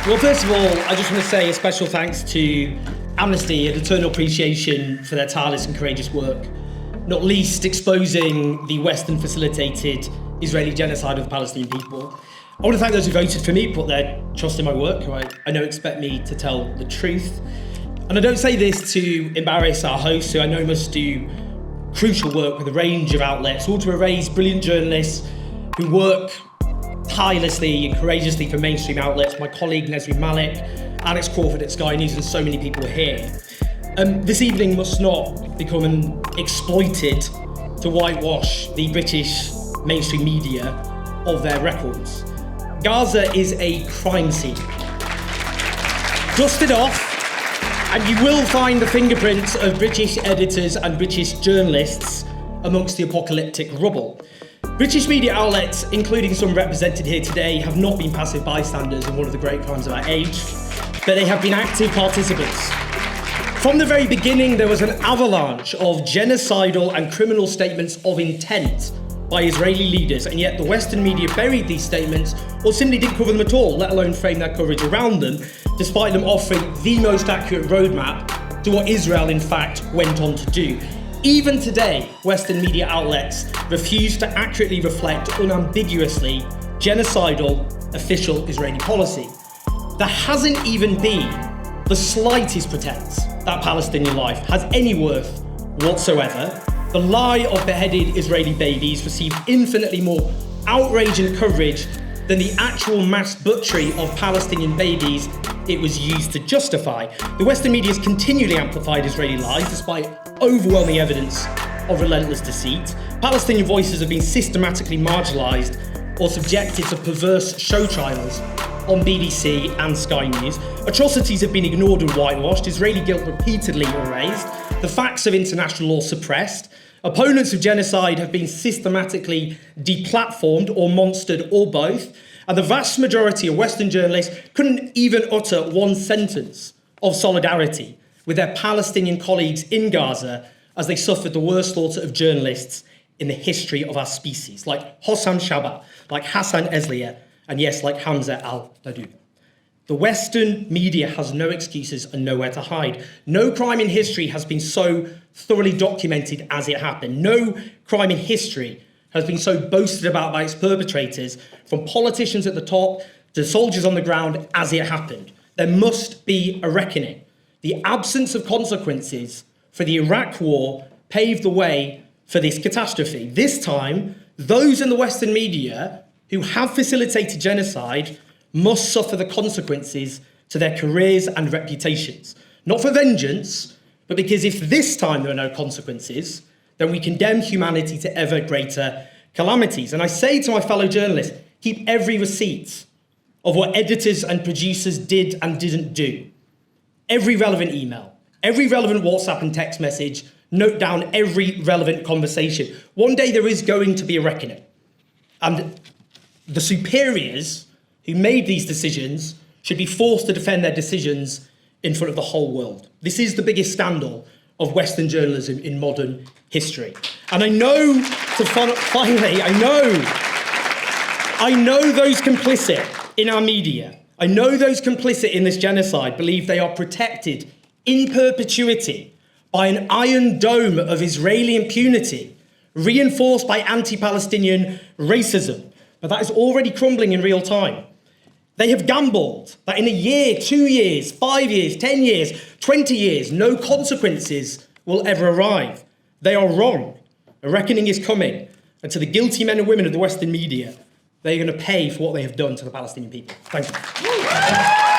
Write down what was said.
Well, first of all, I just want to say a special thanks to Amnesty and eternal appreciation for their tireless and courageous work, not least exposing the Western-facilitated Israeli genocide of the Palestinian people. I want to thank those who voted for me, put their trust in my work, who I know expect me to tell the truth. And I don't say this to embarrass our hosts, who I know must do crucial work with a range of outlets, all to erase brilliant journalists who work tirelessly and courageously for mainstream outlets. My colleague Nesri Malik, Alex Crawford at Sky News, and so many people here. This evening must not become exploited to whitewash the British mainstream media of their records. Gaza is a crime scene. Dust it off, and you will find the fingerprints of British editors and British journalists amongst the apocalyptic rubble. British media outlets, including some represented here today, have not been passive bystanders in one of the great crimes of our age, but they have been active participants. From the very beginning, there was an avalanche of genocidal and criminal statements of intent by Israeli leaders, and yet the Western media buried these statements or simply didn't cover them at all, let alone frame their coverage around them, despite them offering the most accurate roadmap to what Israel, in fact, went on to do. Even today, Western media outlets refuse to accurately reflect unambiguously genocidal official Israeli policy. There hasn't even been the slightest pretense that Palestinian life has any worth whatsoever. The lie of beheaded Israeli babies received infinitely more outrage and coverage than the actual mass butchery of Palestinian babies it was used to justify. The Western media has continually amplified Israeli lies despite overwhelming evidence of relentless deceit. Palestinian voices have been systematically marginalised or subjected to perverse show trials on BBC and Sky News. Atrocities have been ignored and whitewashed, Israeli guilt repeatedly erased, the facts of international law suppressed. Opponents of genocide have been systematically deplatformed or monstered or both. And the vast majority of Western journalists couldn't even utter one sentence of solidarity with their Palestinian colleagues in Gaza as they suffered the worst slaughter of journalists in the history of our species, like Hossam Shaba, like Hassan Esliya, and yes, like Hamza al-Dadoud. The Western media has no excuses and nowhere to hide. No crime in history has been so thoroughly documented as it happened. No crime in history has been so boasted about by its perpetrators, from politicians at the top to soldiers on the ground, as it happened. There must be a reckoning. The absence of consequences for the Iraq war paved the way for this catastrophe. This time, those in the Western media who have facilitated genocide must suffer the consequences to their careers and reputations. Not for vengeance, but because if this time there are no consequences, then we condemn humanity to ever greater calamities. And I say to my fellow journalists, keep every receipt of what editors and producers did and didn't do. Every relevant email, every relevant WhatsApp and text message, note down every relevant conversation. One day there is going to be a reckoning. And the superiors who made these decisions should be forced to defend their decisions in front of the whole world. This is the biggest scandal of Western journalism in modern history. And I know, finally, I know those complicit in our media, I know those complicit in this genocide believe they are protected in perpetuity by an iron dome of Israeli impunity, reinforced by anti-Palestinian racism. But that is already crumbling in real time. They have gambled that in a year, 2 years, 5 years, 10 years, 20 years, no consequences will ever arrive. They are wrong. A reckoning is coming. And to the guilty men and women of the Western media, they're going to pay for what they have done to the Palestinian people. Thank you.